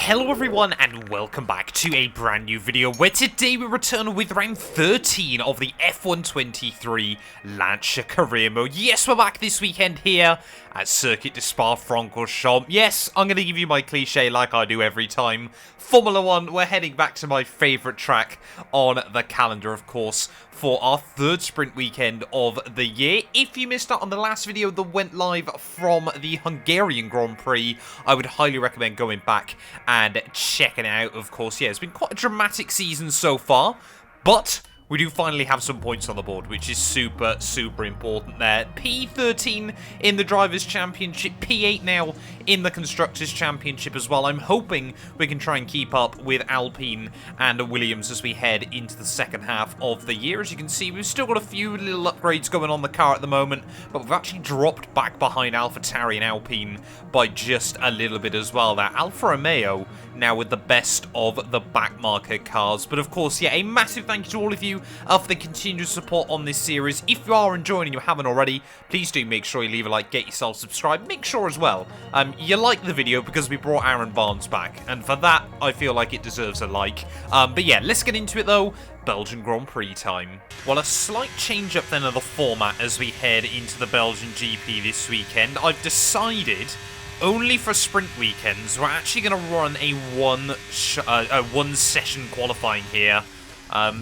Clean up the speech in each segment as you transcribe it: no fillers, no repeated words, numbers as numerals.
Hello everyone and welcome back to a brand new video where today we return with round 13 of the F123 Lancia career mode. Yes, we're back this weekend here at Circuit de Spa-Francorchamps. Yes, I'm going to give you my cliche like I do every time. Formula 1, we're heading back to my favourite track on the calendar, of course, for our third sprint weekend of the year. If you missed out on the last video that went live from the Hungarian Grand Prix, I would highly recommend going back and checking it out, of course. Yeah, it's been quite a dramatic season so far, but we do finally have some points on the board, which is super, super important there. P13 in the Drivers' Championship, P8 now in the Constructors' Championship as well. I'm hoping we can try and keep up with Alpine and Williams as we head into the second half of the year. As you can see, we've still got a few little upgrades going on the car at the moment, but we've actually dropped back behind AlphaTauri and Alpine by just a little bit as well there. Alfa Romeo now with the best of the backmarker cars. But of course, yeah, a massive thank you to all of you for the continued support on this series. If you are enjoying and you haven't already, please do make sure you leave a like, get yourself subscribed. Make sure as well you like the video because we brought Aaron Barnes back, and for that I feel like it deserves a like. But yeah, let's get into it though. Belgian Grand Prix time. Well, a slight change up then of the format as we head into the Belgian GP this weekend. I've decided only for sprint weekends, we're actually going to run a one session qualifying here.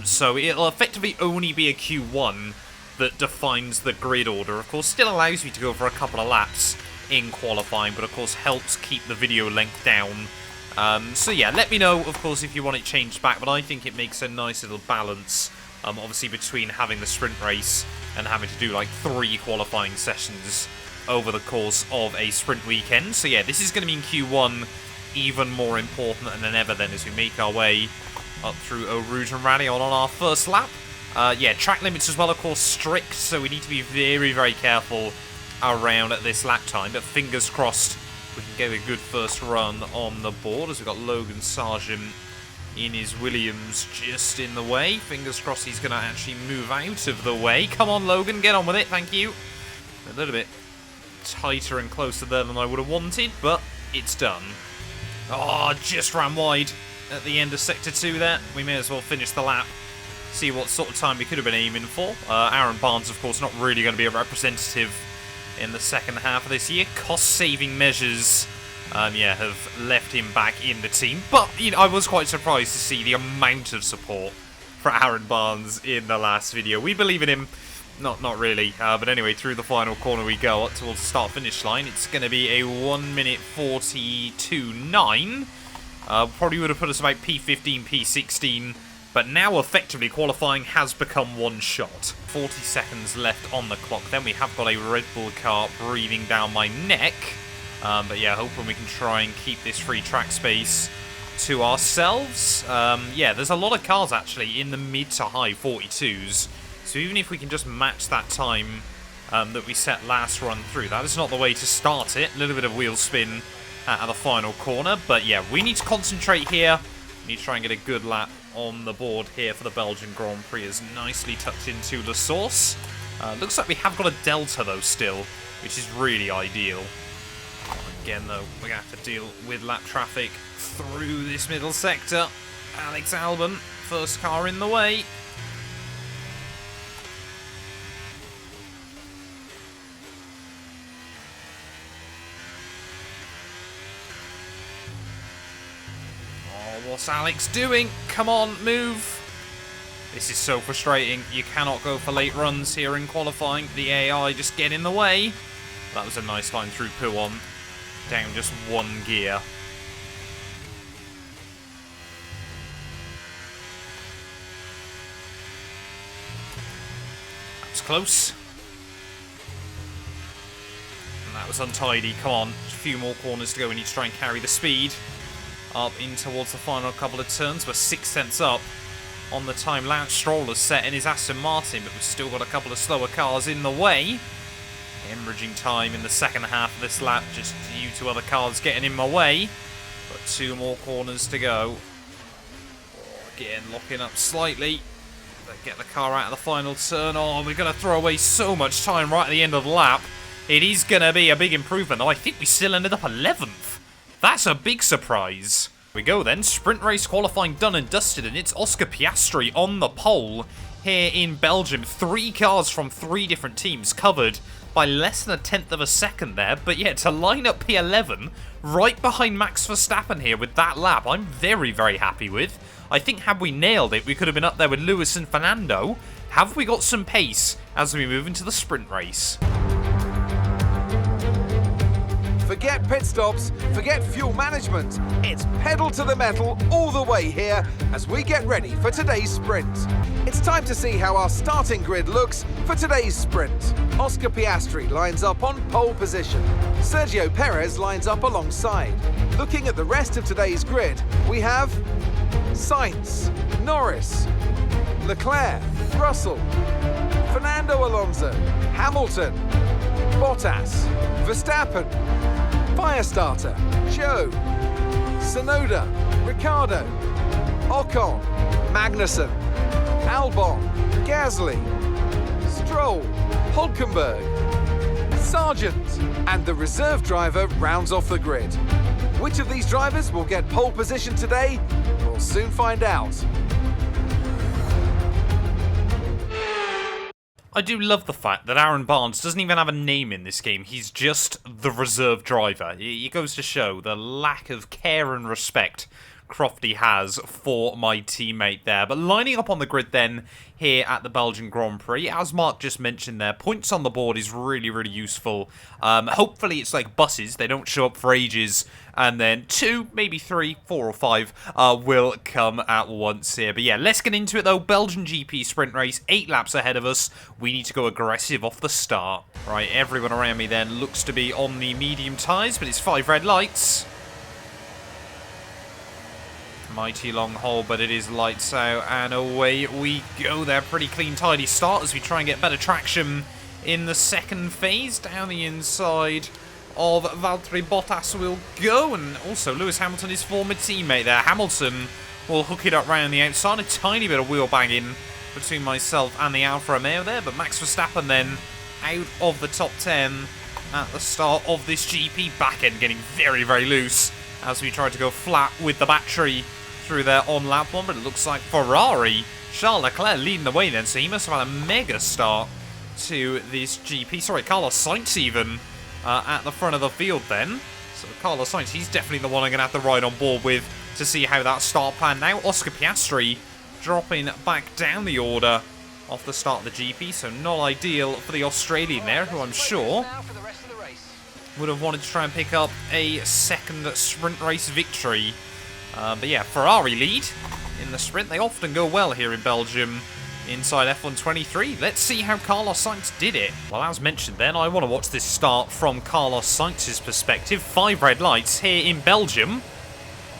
So it'll effectively only be a Q1 that defines the grid order. Of course, still allows you to go for a couple of laps in qualifying, but of course helps keep the video length down. So yeah, let me know, of course, if you want it changed back, but I think it makes a nice little balance, obviously, between having the sprint race and having to do like 3 qualifying sessions over the course of a sprint weekend. So yeah, this is going to be in Q1 even more important than ever then as we make our way up through Eau Rouge and Rally on our first lap. Yeah, track limits as well, of course, strict, so we need to be very, very careful around this lap time, but fingers crossed we can get a good first run on the board as we've got Logan Sargent in his Williams just in the way. Fingers crossed he's going to actually move out of the way. Come on, Logan, get on with it, thank you. A little bit tighter and closer there than I would have wanted, but it's done. Oh, just ran wide at the end of Sector 2 there. We may as well finish the lap, see what sort of time we could have been aiming for. Aaron Barnes, of course, not really going to be a representative in the second half of this year. Cost-saving measures, yeah, have left him back in the team. But, you know, I was quite surprised to see the amount of support for Aaron Barnes in the last video. We believe in him. Not really, but anyway, through the final corner we go up towards the start-finish line. It's going to be a 1 minute 42.9. Probably would have put us about P15, P16, but now effectively qualifying has become one shot. 40 seconds left on the clock. Then we have got a Red Bull car breathing down my neck. But yeah, hoping we can try and keep this free track space to ourselves. Yeah, there's a lot of cars actually in the mid to high 42s. So even if we can just match that time that we set last run through, that is not the way to start it. A little bit of wheel spin at the final corner. But yeah, we need to concentrate here. We need to try and get a good lap on the board here for the Belgian Grand Prix. Is nicely tucked into the source. Looks like we have got a delta though still, which is really ideal. Again though, we're going to have to deal with lap traffic through this middle sector. Alex Albon, first car in the way. What's Alex doing? Come on, move. This is so frustrating. You cannot go for late runs here in qualifying. The AI just get in the way. That was a nice line through Pouon. Down just 1 gear. That was close. And that was untidy. Come on. Just a few more corners to go. We need to try and carry the speed up in towards the final couple of turns. We're 6 tenths up on the time Lance Stroll has set in his Aston Martin, but we've still got a couple of slower cars in the way. Hemorrhaging time in the second half of this lap just due to other cars getting in my way. But 2 more corners to go. Again, locking up slightly. Get the car out of the final turn. Oh, we're going to throw away so much time right at the end of the lap. It is going to be a big improvement, though. I think we still ended up 11th. That's a big surprise. We go then, sprint race qualifying done and dusted, and it's Oscar Piastri on the pole here in Belgium. 3 cars from 3 different teams covered by less than 1/10 of a second there, but yeah, to line up P11 right behind Max Verstappen here with that lap, I'm very, very happy with. I think had we nailed it, we could have been up there with Lewis and Fernando. Have we got some pace as we move into the sprint race? Forget pit stops, forget fuel management. It's pedal to the metal all the way here as we get ready for today's sprint. It's time to see how our starting grid looks for today's sprint. Oscar Piastri lines up on pole position. Sergio Perez lines up alongside. Looking at the rest of today's grid, we have Sainz, Norris, Leclerc, Russell, Fernando Alonso, Hamilton, Bottas, Verstappen, Firestarter, Joe, Tsunoda, Ricciardo, Ocon, Magnussen, Albon, Gasly, Stroll, Hulkenberg, Sargent, and the reserve driver rounds off the grid. Which of these drivers will get pole position today? We'll soon find out. I do love the fact that Aaron Barnes doesn't even have a name in this game. He's just the reserve driver. It goes to show the lack of care and respect Crofty has for my teammate there. But lining up on the grid then here at the Belgian Grand Prix, as Mark just mentioned there, points on the board is really, really useful. Hopefully it's like buses. They don't show up for ages. And then 2, maybe 3, 4 or 5 will come at once here. But yeah, let's get into it though. Belgian GP sprint race, 8 laps ahead of us. We need to go aggressive off the start. Right, everyone around me then looks to be on the medium tyres, but it's 5 red lights. Mighty long hole, but it is lights out, and away we go there. Pretty clean, tidy start as we try and get better traction in the second phase. Down the inside of Valtteri Bottas will go, and also Lewis Hamilton, his former teammate there. Hamilton will hook it up round the outside. A tiny bit of wheel banging between myself and the Alfa Romeo there, but Max Verstappen then out of the top 10 at the start of this GP. Back end getting very, very loose as we try to go flat with the battery through there on lap 1, but it looks like Ferrari, Charles Leclerc leading the way then, so he must have had a mega start to this GP. Sorry, Carlos Sainz even at the front of the field then. So Carlos Sainz, he's definitely the one I'm going to have to ride on board with to see how that start plan. Now Oscar Piastri dropping back down the order off the start of the GP, so not ideal for the Australian there, who I'm sure would have wanted to try and pick up a second sprint race victory. But yeah, Ferrari lead in the sprint. They often go well here in Belgium inside F123. Let's see how Carlos Sainz did it. Well, as mentioned then, I want to watch this start from Carlos Sainz's perspective. 5 red lights here in Belgium.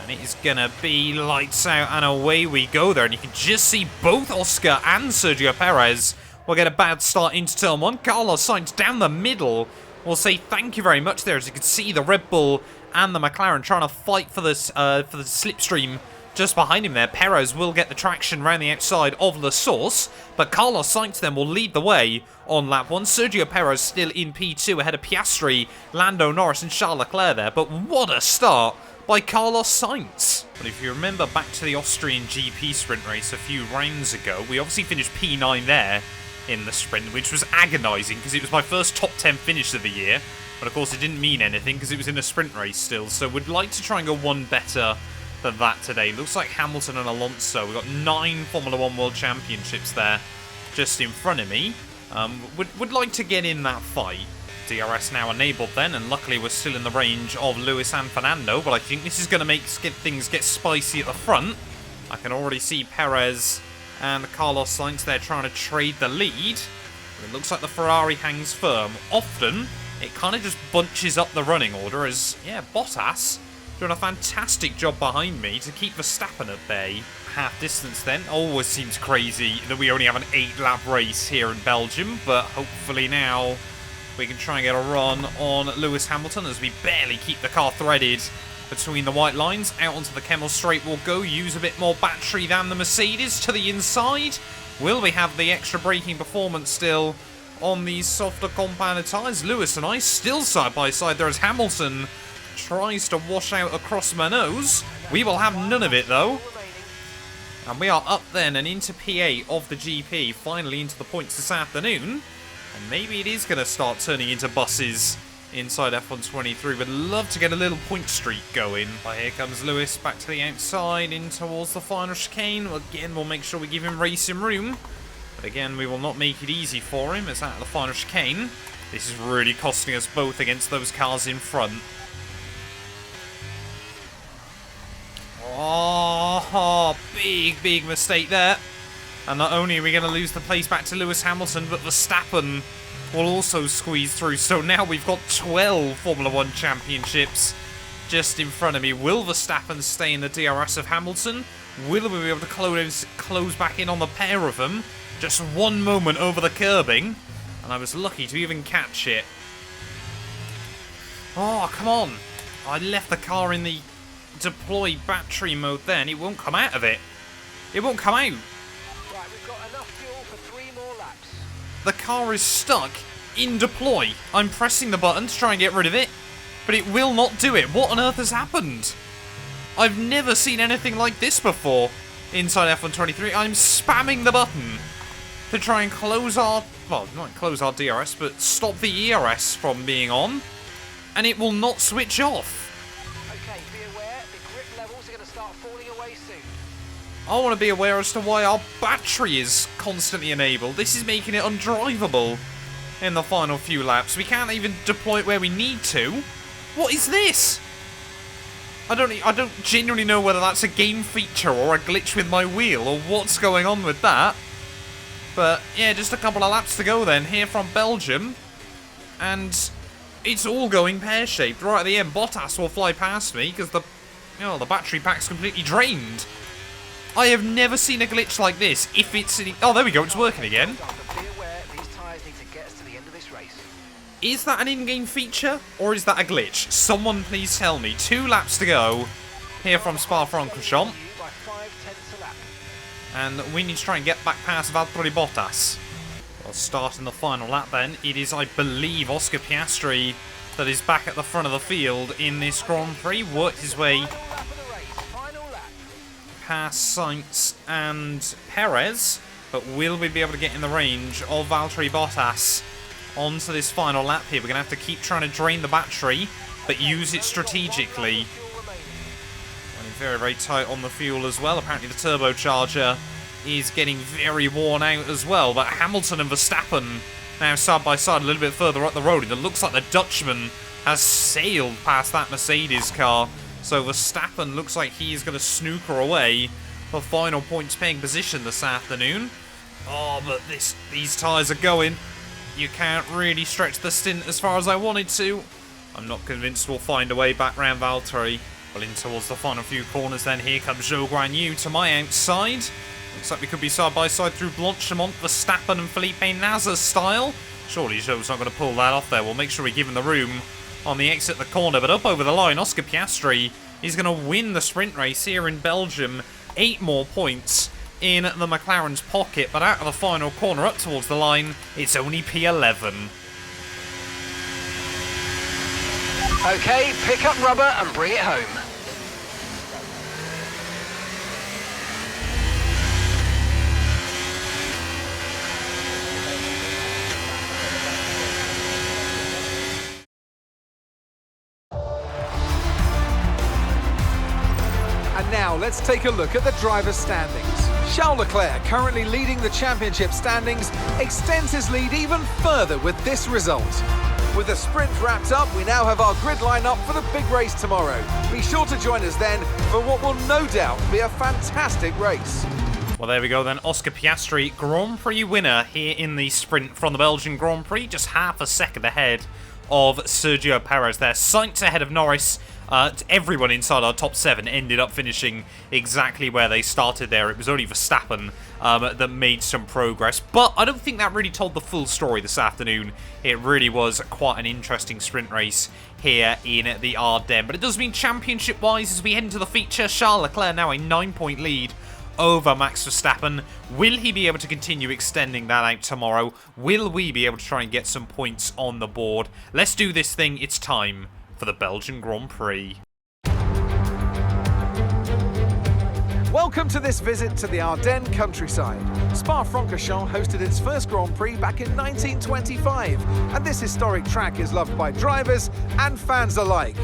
And it is going to be lights out and away we go there. And you can just see both Oscar and Sergio Perez will get a bad start into turn 1. Carlos Sainz down the middle will say thank you very much there. As you can see, the Red Bull and the McLaren trying to fight for this for the slipstream just behind him there. Perez will get the traction around the outside of the source, but Carlos Sainz then will lead the way on lap 1. Sergio Perez still in P2 ahead of Piastri, Lando, Norris and Charles Leclerc there, but what a start by Carlos Sainz. But if you remember back to the Austrian GP sprint race a few rounds ago, we obviously finished P9 there in the sprint, which was agonising because it was my first top 10 finish of the year. But of course it didn't mean anything because it was in a sprint race still. So we'd like to try and go one better than that today. Looks like Hamilton and Alonso. We've got 9 Formula 1 World Championships there just in front of me. Would like to get in that fight. DRS now enabled then, and luckily we're still in the range of Lewis and Fernando. But I think this is going to make things get spicy at the front. I can already see Perez and Carlos Sainz there trying to trade the lead. But it looks like the Ferrari hangs firm. Often it kind of just bunches up the running order as, yeah, Bottas doing a fantastic job behind me to keep Verstappen at bay. Half distance then. Always seems crazy that we only have an 8-lap race here in Belgium, but hopefully now we can try and get a run on Lewis Hamilton as we barely keep the car threaded between the white lines. Out onto the Kemmel straight will go, use a bit more battery than the Mercedes to the inside. Will we have the extra braking performance still on these softer compounded tyres? Lewis and I still side by side there as Hamilton tries to wash out across my nose. We will have none of it, though. And we are up then and into P8 of the GP, finally into the points this afternoon. And maybe it is going to start turning into buses inside F123. Would love to get a little point streak going. But here comes Lewis back to the outside, in towards the final chicane. Again, we'll make sure we give him racing room. But again, we will not make it easy for him as out of the final chicane. This is really costing us both against those cars in front. Oh, big mistake there. And not only are we going to lose the place back to Lewis Hamilton, but Verstappen will also squeeze through. So now we've got 12 Formula 1 championships just in front of me. Will Verstappen stay in the DRS of Hamilton? Will we be able to close back in on the pair of them? Just one moment over the curbing, and I was lucky to even catch it. Oh, come on. I left the car in the deploy battery mode then. It won't come out of it. It won't come out. Right, we've got enough fuel for 3 more laps. The car is stuck in deploy. I'm pressing the button to try and get rid of it, but it will not do it. What on earth has happened? I've never seen anything like this before inside F123. I'm spamming the button to try and close our, well, not close our DRS, but stop the ERS from being on, and it will not switch off. Okay, be aware, the grip levels are going to start falling away soon. I want to be aware as to why our battery is constantly enabled. This is making it undrivable in the final few laps. We can't even deploy it where we need to. What is this? I don't genuinely know whether that's a game feature or a glitch with my wheel or what's going on with that. But yeah, just a couple of laps to go then here from Belgium. And it's all going pear-shaped. Right at the end, Bottas will fly past me because the battery pack's completely drained. I have never seen a glitch like this. If it's... Oh, there we go. It's working again. Be aware, these tyres need to get us to the end of this race. Is that an in-game feature or is that a glitch? Someone please tell me. 2 laps to go here from Spa-Francorchamps. By 5/10 a lap. And we need to try and get back past Valtteri Bottas. Well, starting the final lap then, it is, I believe, Oscar Piastri that is back at the front of the field in this Grand Prix. Worked his way Final lap. past Sainz and Perez, but will we be able to get in the range of Valtteri Bottas onto this final lap here? We're going to have to keep trying to drain the battery, but use it strategically. Very, very tight on the fuel as well. Apparently the turbocharger is getting very worn out as well. But Hamilton and Verstappen now side by side a little bit further up the road. And it looks like the Dutchman has sailed past that Mercedes car. So Verstappen looks like he's going to snooker away for final points paying position this afternoon. Oh, but these tyres are going. You can't really stretch the stint as far as I wanted to. I'm not convinced we'll find a way back round Valtteri. Well, in towards the final few corners then, here comes Zhou Guanyu to my outside. Looks like we could be side by side through Blanchimont, Verstappen and Felipe Nasser style. Surely Zhou's not going to pull that off there. We'll make sure we give him the room on the exit the corner. But up over the line, Oscar Piastri is going to win the sprint race here in Belgium. 8 more points in the McLaren's pocket. But out of the final corner up towards the line, it's only P11. Okay, pick up rubber and bring it home. And now let's take a look at the driver's standings. Charles Leclerc, currently leading the championship standings, extends his lead even further with this result. With the sprint wrapped up, we now have our grid lineup for the big race tomorrow. Be sure to join us then for what will no doubt be a fantastic race. Well, there we go then. Oscar Piastri, Grand Prix winner here in the sprint from the Belgian Grand Prix. Just half a second ahead of Sergio Perez there. Sainz ahead of Norris. Everyone inside our top 7 ended up finishing exactly where they started there. It was only Verstappen that made some progress. But I don't think that really told the full story this afternoon. It really was quite an interesting sprint race here in the Ardennes. But it does mean championship-wise as we head into the feature. Charles Leclerc now a 9-point lead over Max Verstappen. Will he be able to continue extending that out tomorrow? Will we be able to try and get some points on the board? Let's do this thing. It's time for the Belgian Grand Prix. Welcome to this visit to the Ardennes countryside. Spa-Francorchamps hosted its first Grand Prix back in 1925, and this historic track is loved by drivers and fans alike,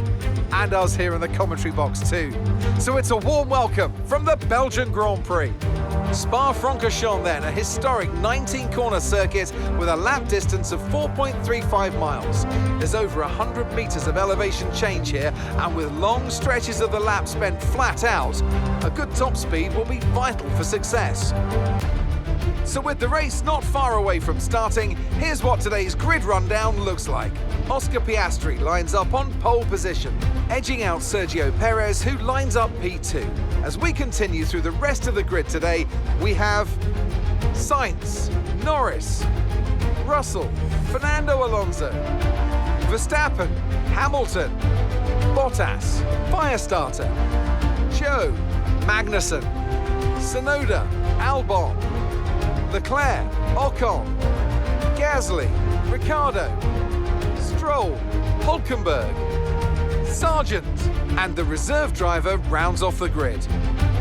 and us here in the commentary box too. So it's a warm welcome from the Belgian Grand Prix. Spa-Francorchamps then, a historic 19-corner circuit with a lap distance of 4.35 miles. There's over 100 metres of elevation change here, and with long stretches of the lap spent flat out, a good top speed will be vital for success. So with the race not far away from starting, here's what today's grid rundown looks like. Oscar Piastri lines up on pole position, edging out Sergio Perez, who lines up P2. As we continue through the rest of the grid today, we have Sainz, Norris, Russell, Fernando Alonso, Verstappen, Hamilton, Bottas, Firestarter, Joe, Magnussen, Tsunoda, Albon, Leclerc, Ocon, Gasly, Ricciardo, Stroll, Hulkenberg, Sargent, and the reserve driver rounds off the grid.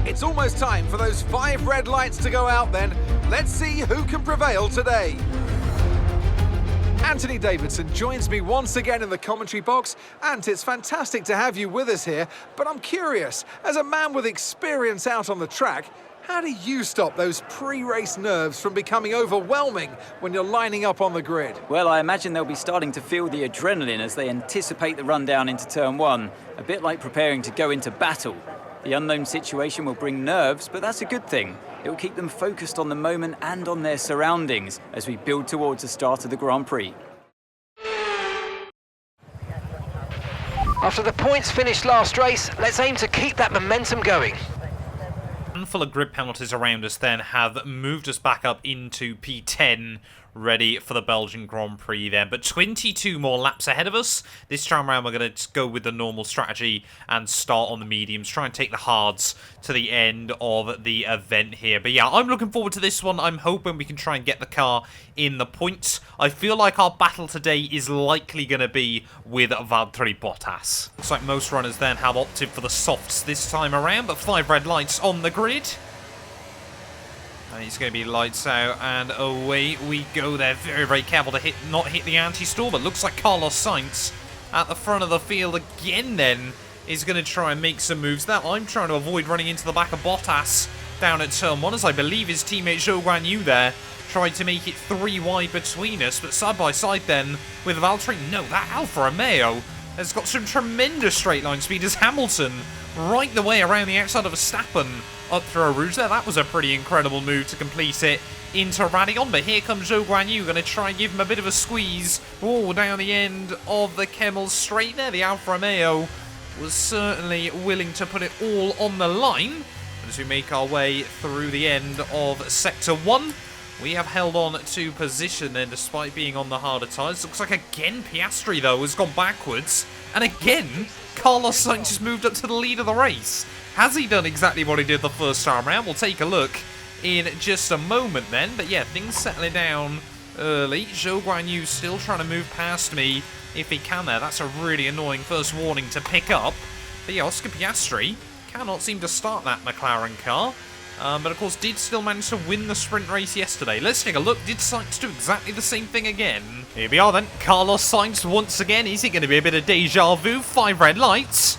It's almost time for those 5 red lights to go out then. Let's see who can prevail today. Anthony Davidson joins me once again in the commentary box, and it's fantastic to have you with us here, but I'm curious, as a man with experience out on the track, how do you stop those pre-race nerves from becoming overwhelming when you're lining up on the grid? Well, I imagine they'll be starting to feel the adrenaline as they anticipate the run down into turn 1, a bit like preparing to go into battle. The unknown situation will bring nerves, but that's a good thing. It will keep them focused on the moment and on their surroundings as we build towards the start of the Grand Prix. After the points finished last race, let's aim to keep that momentum going. Handful of grid penalties around us then have moved us back up into P10, ready for the Belgian Grand Prix then. But 22 more laps ahead of us. This time around we're going to go with the normal strategy and start on the mediums, try and take the hards to the end of the event here. But yeah, I'm looking forward to this one. I'm hoping we can try and get the car in the points. I feel like our battle today is likely going to be with Valtteri Bottas. Looks like most runners then have opted for the softs this time around, but 5 red lights on the grid. And it's going to be lights out, and away we go there. Very, very careful to not hit the anti-stall, but looks like Carlos Sainz at the front of the field again then is going to try and make some moves. That I'm trying to avoid running into the back of Bottas down at turn 1, as I believe his teammate Zhou Guanyu there tried to make it 3 wide between us, but side by side then with Valtteri. No, that Alfa Romeo has got some tremendous straight line speed as Hamilton right the way around the outside of Verstappen up through a rouge there. That was a pretty incredible move to complete it into Radion, but here comes Zhou Guanyu, going to try and give him a bit of a squeeze. Oh, down the end of the Kemmel straight there. The Alfa Romeo was certainly willing to put it all on the line. As we make our way through the end of Sector 1, we have held on to position then despite being on the harder tyres. Looks like again Piastri though has gone backwards, and again Carlos Sainz has moved up to the lead of the race. Has he done exactly what he did the first time around? We'll take a look in just a moment then. But yeah, things settling down early. Zhou Guanyu still trying to move past me if he can there. That's a really annoying first warning to pick up. But yeah, Oscar Piastri cannot seem to start that McLaren car. But of course did still manage to win the sprint race yesterday. Let's take a look. Did Sainz do exactly the same thing again? Here we are then. Carlos Sainz once again. Is it going to be a bit of deja vu? 5 red lights.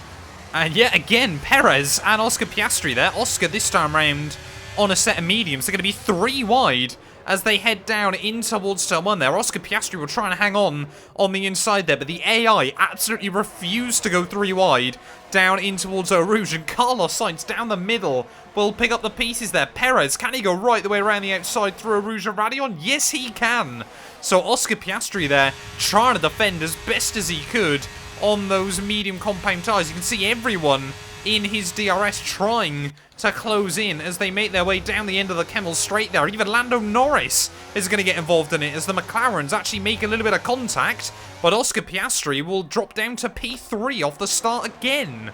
And yet again, Perez and Oscar Piastri there. Oscar this time round on a set of mediums. They're going to be 3 wide as they head down in towards turn 1 there. Oscar Piastri will try and hang on the inside there, but the AI absolutely refused to go 3 wide down in towards Eau Rouge, and Carlos Sainz down the middle will pick up the pieces there. Perez, can he go right the way around the outside through Eau Rouge and Radion? Yes, he can. So Oscar Piastri there trying to defend as best as he could on those medium compound tyres. You can see everyone in his DRS trying to close in as they make their way down the end of the Kemmel straight there. Even Lando Norris is going to get involved in it as the McLarens actually make a little bit of contact, but Oscar Piastri will drop down to P3 off the start again.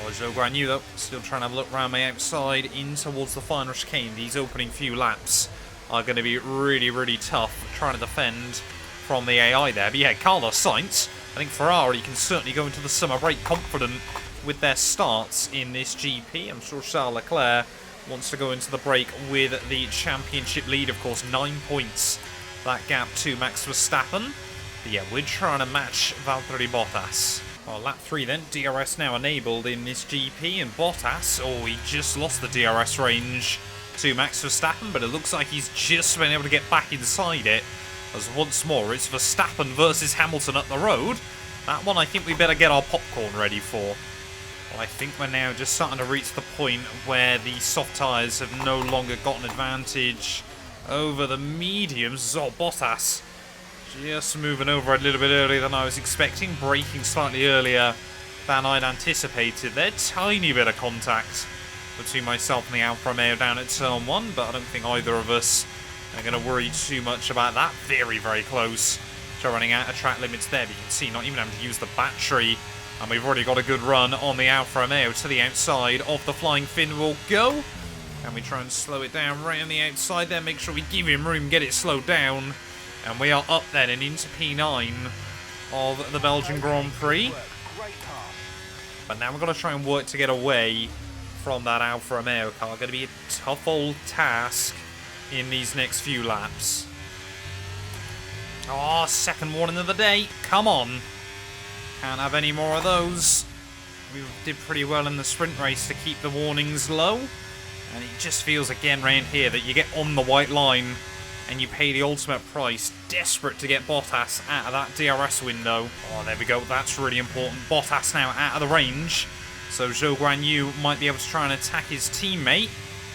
Oh, Zhou Guanyu though, still trying to have a look around my outside in towards the final chicane. These opening few laps are going to be really, really tough trying to defend from the AI there. But yeah, Carlos Sainz I think Ferrari can certainly go into the summer break confident with their starts in this GP. I'm sure Charles Leclerc wants to go into the break with the championship lead, of course, 9 points. That gap to Max Verstappen. But yeah, we're trying to match Valtteri Bottas. Well, lap 3 then, DRS now enabled in this GP, and Bottas, oh, he just lost the DRS range to Max Verstappen, but it looks like he's just been able to get back inside it, as once more it's Verstappen versus Hamilton up the road. That one I think we better get our popcorn ready for. Well, I think we're now just starting to reach the point where the soft tyres have no longer got an advantage over the mediums. Oh, Bottas just moving over a little bit earlier than I was expecting, braking slightly earlier than I'd anticipated there. Tiny bit of contact between myself and the Alfa Romeo down at turn 1, but I don't think either of us are going to worry too much about that. Very, very close to running out of track limits there, but you can see not even having to use the battery, and we've already got a good run on the Alfa Romeo to the outside of the Flying Finn. Will go. Can we try and slow it down right on the outside there? Make sure we give him room, get it slowed down. And we are up then and into P9 of the Belgian Grand Prix. But now we're going to try and work to get away from that Alfa Romeo car. Going to be a tough old task in these next few laps. Oh, second warning of the day. Come on. Can't have any more of those. We did pretty well in the sprint race to keep the warnings low. And it just feels again around here that you get on the white line and you pay the ultimate price, desperate to get Bottas out of that DRS window. Oh, there we go. That's really important. Bottas now out of the range. So Zhou Guanyu might be able to try and attack his teammate.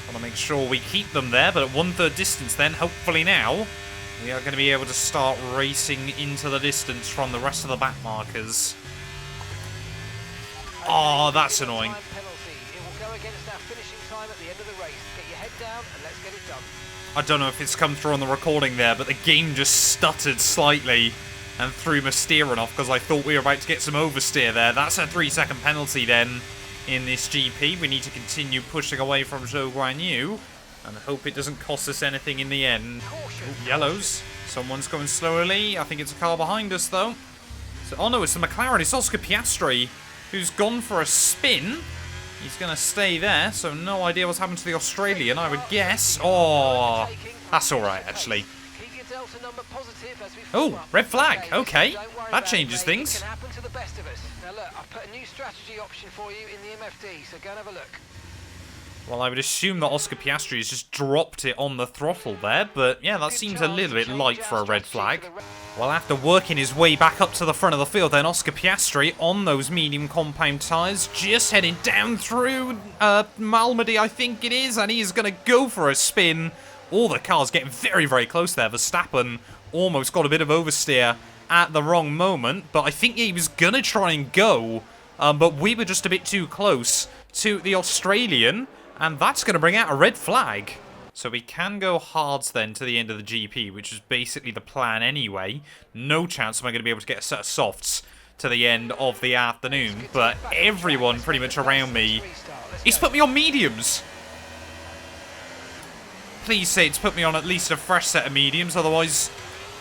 Want to make sure we keep them there, but at 1/3 distance then, hopefully now, we are going to be able to start racing into the distance from the rest of the back markers. Oh, that's annoying. I don't know if it's come through on the recording there, but the game just stuttered slightly and threw my steering off because I thought we were about to get some oversteer there. That's a 3-second penalty then in this GP. We need to continue pushing away from Zhou Guanyu and hope it doesn't cost us anything in the end. Oh, yellows. Someone's going slowly. I think it's a car behind us though. So, oh no, it's the McLaren. It's Oscar Piastri who's gone for a spin. He's going to stay there, so no idea what's happened to the Australian, I would guess. Oh, that's all right, actually. Oh, red flag. Okay, that changes things. Now look, I've put a new strategy option for you in the MFD, so go and have a look. Well, I would assume that Oscar Piastri has just dropped it on the throttle there, but yeah, that seems a little bit light for a red flag. Well, after working his way back up to the front of the field, then Oscar Piastri on those medium compound tyres, just heading down through Malmedy, I think it is, and he is going to go for a spin. All the cars getting very, very close there. Verstappen almost got a bit of oversteer at the wrong moment, but I think he was going to try and go, but we were just a bit too close to the Australian, and that's going to bring out a red flag. So we can go hards then to the end of the GP, which is basically the plan anyway. No chance am I going to be able to get a set of softs to the end of the afternoon, but everyone pretty much around me, he's put me on mediums. Please say it's put me on at least a fresh set of mediums, otherwise,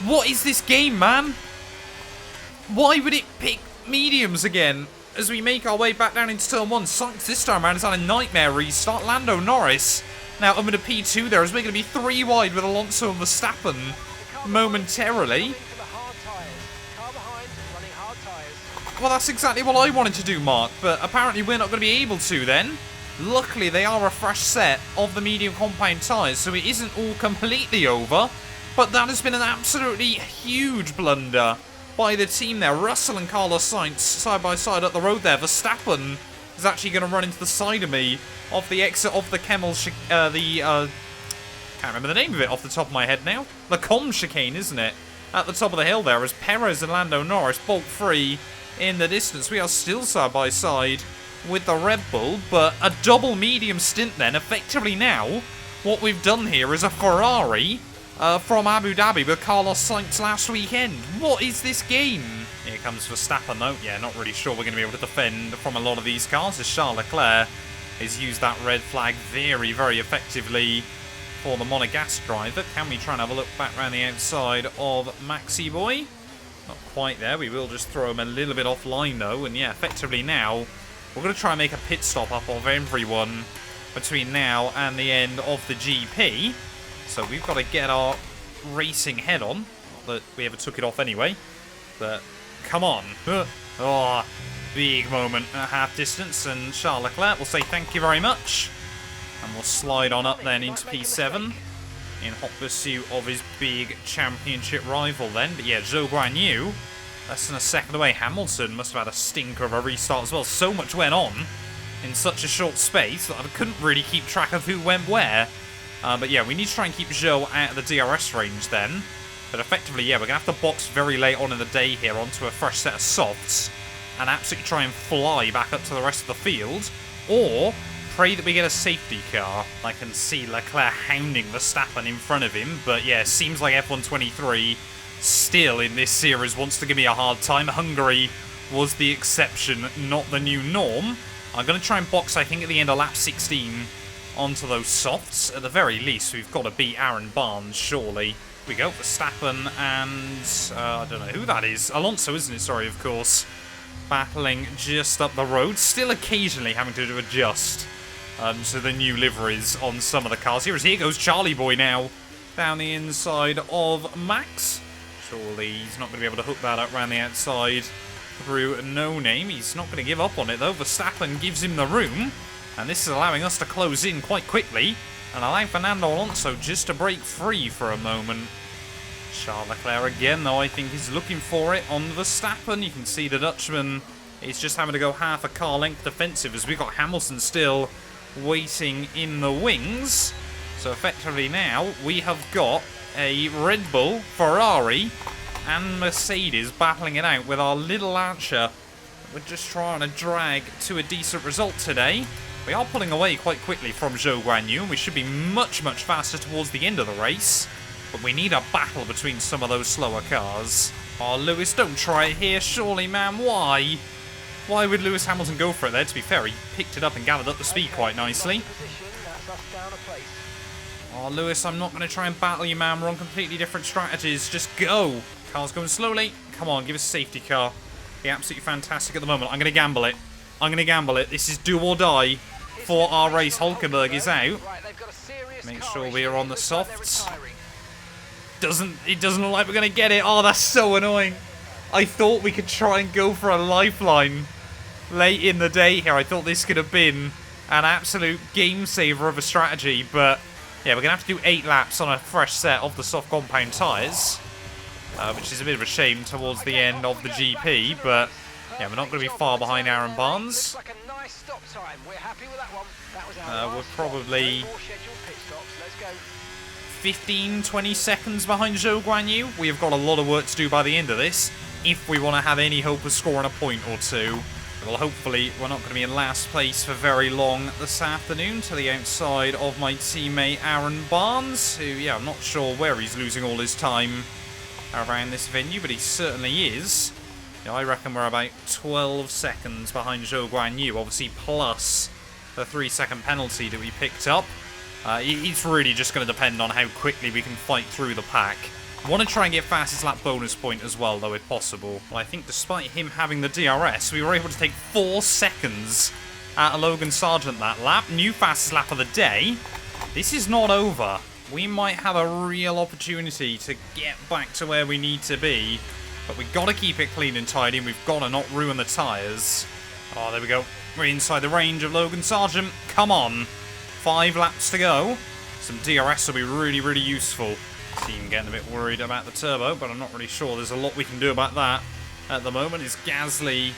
what is this game, man? Why would it pick mediums again as we make our way back down into turn 1? Sainz this time around has had a nightmare restart. Lando Norris now up into P2 there as we're going to be 3 wide with Alonso and Verstappen momentarily. Well, that's exactly what I wanted to do, Mark, but apparently we're not going to be able to then. Luckily, they are a fresh set of the medium compound tyres, so it isn't all completely over, but that has been an absolutely huge blunder by the team there. Russell and Carlos Sainz side by side up the road there. Verstappen is actually going to run into the side of me off the exit of the can't remember the name of it off the top of my head now. The Com chicane, isn't it? At the top of the hill there as Perez and Lando Norris bolt free in the distance. We are still side by side with the Red Bull, but a double medium stint then. Effectively now, what we've done here is a Ferrari from Abu Dhabi with Carlos Sainz last weekend. What is this game? Here comes Verstappen though. Yeah, not really sure we're going to be able to defend from a lot of these cars as Charles Leclerc has used that red flag very, very effectively for the Monegasque driver. Can we try and have a look back around the outside of Maxi Boy? Not quite there. We will just throw him a little bit offline, though. And yeah, effectively now, we're going to try and make a pit stop up of everyone between now and the end of the GP. So we've got to get our racing head on. Not that we ever took it off anyway. But come on. Oh, big moment at half distance. And Charles Leclerc will say thank you very much. And we'll slide on up then into P7 in hot pursuit of his big championship rival then. But yeah, Zhou Guanyu, less than a second away. Hamilton must have had a stinker of a restart as well. So much went on in such a short space that I couldn't really keep track of who went where. But yeah, we need to try and keep Zhou out of the DRS range then. But effectively, yeah, we're going to have to box very late on in the day here onto a fresh set of softs and absolutely try and fly back up to the rest of the field. Or pray that we get a safety car. I can see Leclerc hounding Verstappen in front of him. But yeah, seems like F123 still in this series wants to give me a hard time. Hungary was the exception, not the new norm. I'm going to try and box, I think, at the end of lap 16 onto those softs. At the very least, we've got to beat Aaron Barnes, surely. We go, Verstappen and I don't know who that is. Alonso, isn't it? Sorry, of course. Battling just up the road. Still occasionally having to adjust to the new liveries on some of the cars. Here goes Charlie Boy now down the inside of Max. Surely he's not going to be able to hook that up around the outside through No Name. He's not going to give up on it though. Verstappen gives him the room, and this is allowing us to close in quite quickly and allowing Fernando Alonso just to break free for a moment. Charles Leclerc again, though, I think is looking for it on Verstappen. You can see the Dutchman is just having to go half a car length defensive as we've got Hamilton still waiting in the wings. So effectively now we have got a Red Bull, Ferrari and Mercedes battling it out with our little Lancia. We're just trying to drag to a decent result today. We are pulling away quite quickly from Zhou Guanyu, and we should be much, much faster towards the end of the race. But we need a battle between some of those slower cars. Oh, Lewis, don't try it here, surely, man. Why? Why would Lewis Hamilton go for it there? To be fair, he picked it up and gathered up the speed quite nicely. Oh, Lewis, I'm not going to try and battle you, man. We're on completely different strategies. Just go. Car's going slowly. Come on, give us a safety car. Be absolutely fantastic at the moment. I'm going to gamble it. I'm going to gamble it. This is do or die for our race. Hulkenberg is out. Make sure we are on the softs. It doesn't look like we're going to get it. Oh, that's so annoying. I thought we could try and go for a lifeline late in the day here. I thought this could have been an absolute game saver of a strategy. But yeah, we're going to have to do 8 laps on a fresh set of the soft compound tyres. Which is a bit of a shame towards the end of the GP. But yeah, we're not going to be far behind Aaron Barnes. We're probably 15-20 seconds behind Zhou Guanyu. We have got a lot of work to do by the end of this if we want to have any hope of scoring a point or two. Well, hopefully we're not going to be in last place for very long this afternoon, to the outside of my teammate Aaron Barnes, who, yeah, I'm not sure where he's losing all his time around this venue, but he certainly is. Yeah, I reckon we're about 12 seconds behind Zhou Guanyu, obviously plus the 3-second penalty that we picked up. It's really just going to depend on how quickly we can fight through the pack. I want to try and get fastest lap bonus point as well, though, if possible. Well, I think despite him having the DRS, we were able to take 4 seconds out of Logan Sargent that lap. New fastest lap of the day. This is not over. We might have a real opportunity to get back to where we need to be. But we've got to keep it clean and tidy, and we've got to not ruin the tyres. Oh, there we go. We're inside the range of Logan Sargent. Come on. 5 laps to go. Some DRS will be really, really useful. Team getting a bit worried about the turbo, but I'm not really sure there's a lot we can do about that at the moment. It's Gasly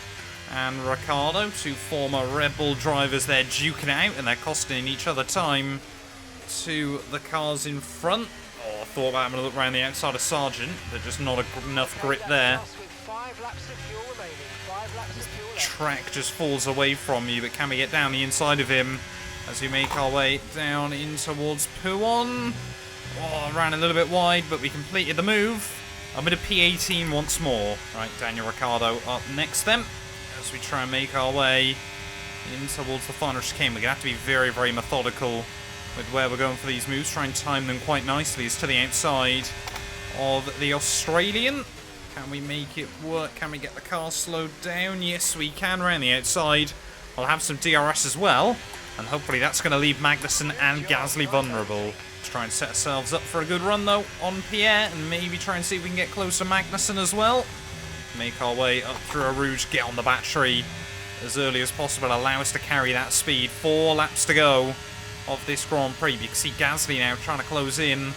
and Ricciardo, 2 former Red Bull drivers there duking out, and they're costing each other time to the cars in front. Oh, I thought about having a look around the outside of Sargent. There's just not enough grip there. The track just falls away from you, but can we get down the inside of him as we make our way down in towards Pouon? Oh, ran a little bit wide, but we completed the move. I'm in a P18 once more. Right, Daniel Ricciardo up next then, as we try and make our way in towards the final chicane. We're going to have to be very, very methodical with where we're going for these moves. Try and time them quite nicely. It's to the outside of the Australian. Can we make it work? Can we get the car slowed down? Yes, we can. Around the outside. We'll have some DRS as well. And hopefully that's going to leave Magnussen and Gasly vulnerable. Let's try and set ourselves up for a good run, though, on Pierre. And maybe try and see if we can get close to Magnussen as well. Make our way up through a Rouge, get on the battery as early as possible. Allow us to carry that speed. 4 laps to go of this Grand Prix. You can see Gasly now trying to close in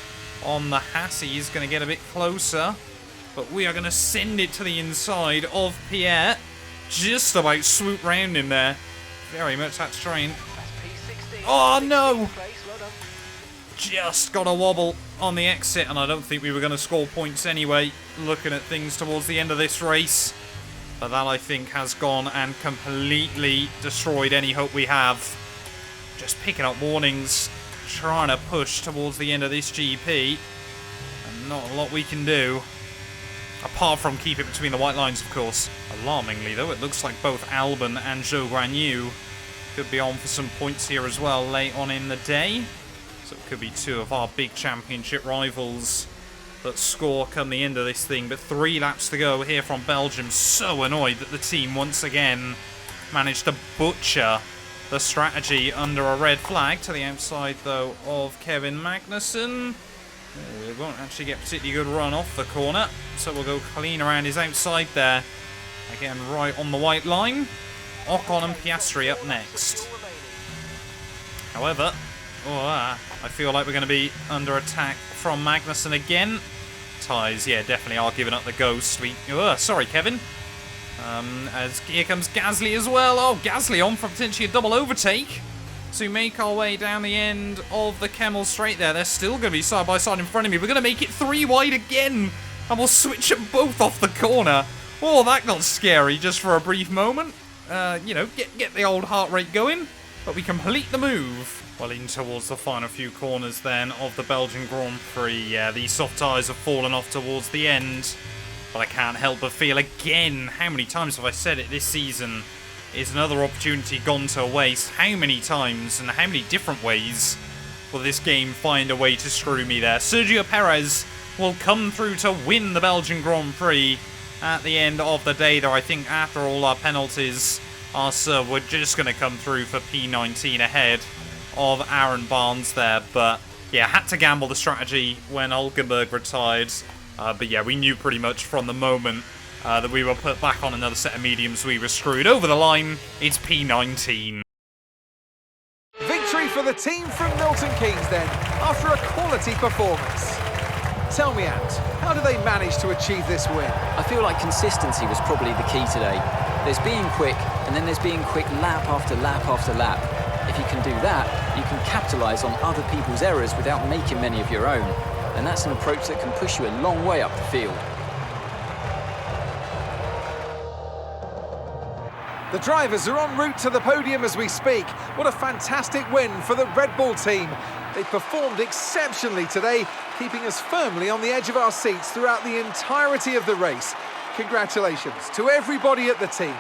on the Haas. He's going to get a bit closer. But we are going to send it to the inside of Pierre. Just about swoop round him there. Very much that's trying. Oh no! Just got a wobble on the exit, and I don't think we were going to score points anyway, looking at things towards the end of this race. But that, I think, has gone and completely destroyed any hope we have. Just picking up warnings, trying to push towards the end of this GP. And not a lot we can do. Apart from keep it between the white lines, of course. Alarmingly, though, it looks like both Albon and Zhou Guanyu could be on for some points here as well late on in the day. So it could be 2 of our big championship rivals that score come the end of this thing. But 3 laps to go here from Belgium. So annoyed that the team once again managed to butcher the strategy under a red flag. To the outside, though, of Kevin Magnussen. We won't actually get a particularly good run off the corner, so we'll go clean around his outside there. Again, right on the white line. Ocon and Piastri up next. However, I feel like we're going to be under attack from Magnussen again. Tyres, yeah, definitely are giving up the ghost. Sorry, Kevin. As here comes Gasly as well. Oh, Gasly on for potentially a double overtake. So we make our way down the end of the Kemmel straight there. They're still going to be side by side in front of me. We're going to make it 3 wide again. And we'll switch them both off the corner. Oh, that got scary just for a brief moment. You know, get the old heart rate going. But we complete the move. Well, in towards the final few corners then of the Belgian Grand Prix. Yeah, these soft tyres have fallen off towards the end. But I can't help but feel again, how many times have I said it this season? Is another opportunity gone to waste? How many times and how many different ways will this game find a way to screw me there? Sergio Perez will come through to win the Belgian Grand Prix at the end of the day, though I think after all our penalties are served, we're just going to come through for P19 ahead of Aaron Barnes there. But yeah, had to gamble the strategy when Hulkenberg retired. But yeah, we knew pretty much from the moment that we were put back on another set of mediums, we were screwed. Over the line, it's P19. Victory for the team from Milton Keynes then, after a quality performance. Tell me, Ant, how do they manage to achieve this win? I feel like consistency was probably the key today. There's being quick, and then there's being quick lap after lap after lap. If you can do that, you can capitalise on other people's errors without making many of your own. And that's an approach that can push you a long way up the field. The drivers are en route to the podium as we speak. What a fantastic win for the Red Bull team. They performed exceptionally today, keeping us firmly on the edge of our seats throughout the entirety of the race. Congratulations to everybody at the team.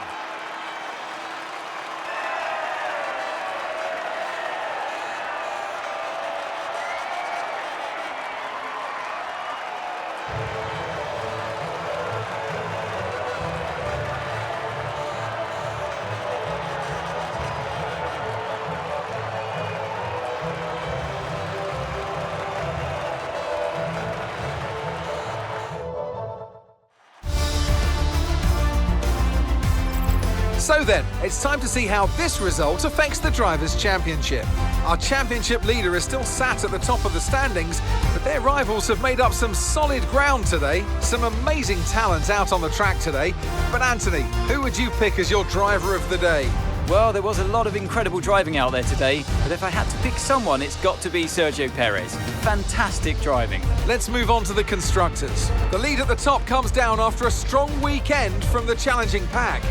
So then, it's time to see how this result affects the Drivers' Championship. Our championship leader is still sat at the top of the standings, but their rivals have made up some solid ground today. Some amazing talent out on the track today. But Anthony, who would you pick as your driver of the day? Well, there was a lot of incredible driving out there today, but if I had to pick someone, it's got to be Sergio Perez. Fantastic driving. Let's move on to the Constructors. The lead at the top comes down after a strong weekend from the challenging pack.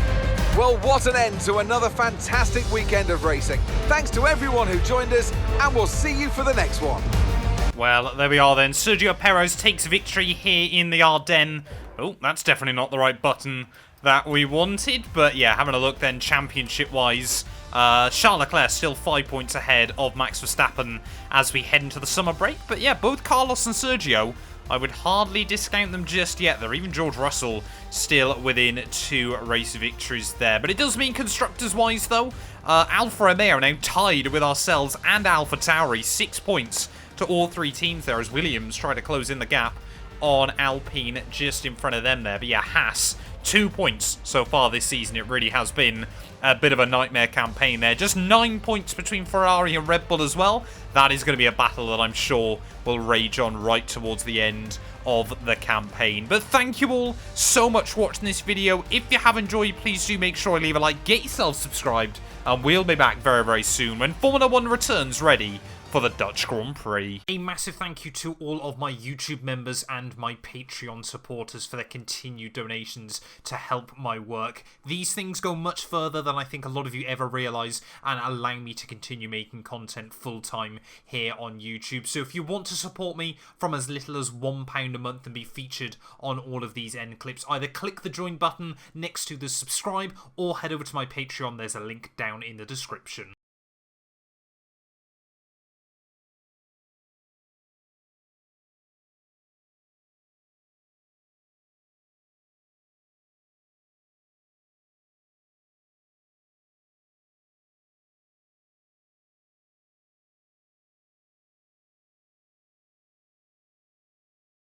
Well, what an end to another fantastic weekend of racing. Thanks to everyone who joined us, and we'll see you for the next one. Well, there we are then. Sergio Perez takes victory here in the Ardennes. Oh, that's definitely not the right button that we wanted. But yeah, having a look then championship-wise, Charles Leclerc still 5 points ahead of Max Verstappen as we head into the summer break. But yeah, both Carlos and Sergio I would hardly discount them just yet. They're even George Russell still within 2 race victories there. But it does mean constructors-wise, though, Alfa Romeo are now tied with ourselves and AlphaTauri. 6 points to all 3 teams there as Williams try to close in the gap on Alpine just in front of them there. But yeah, Haas, 2 points so far this season. It really has been a bit of a nightmare campaign there. Just 9 points between Ferrari and Red Bull as well. That is going to be a battle that I'm sure will rage on right towards the end of the campaign. But thank you all so much for watching this video. If you have enjoyed, please do make sure to leave a like, get yourself subscribed, and we'll be back very, very soon when Formula 1 returns ready for the Dutch Grand Prix. A massive thank you to all of my YouTube members and my Patreon supporters for their continued donations to help my work. These things go much further than I think a lot of you ever realise and allow me to continue making content full-time here on YouTube. So if you want to support me from as little as £1 a month and be featured on all of these end clips, either click the join button next to the subscribe or head over to my Patreon. There's a link down in the description.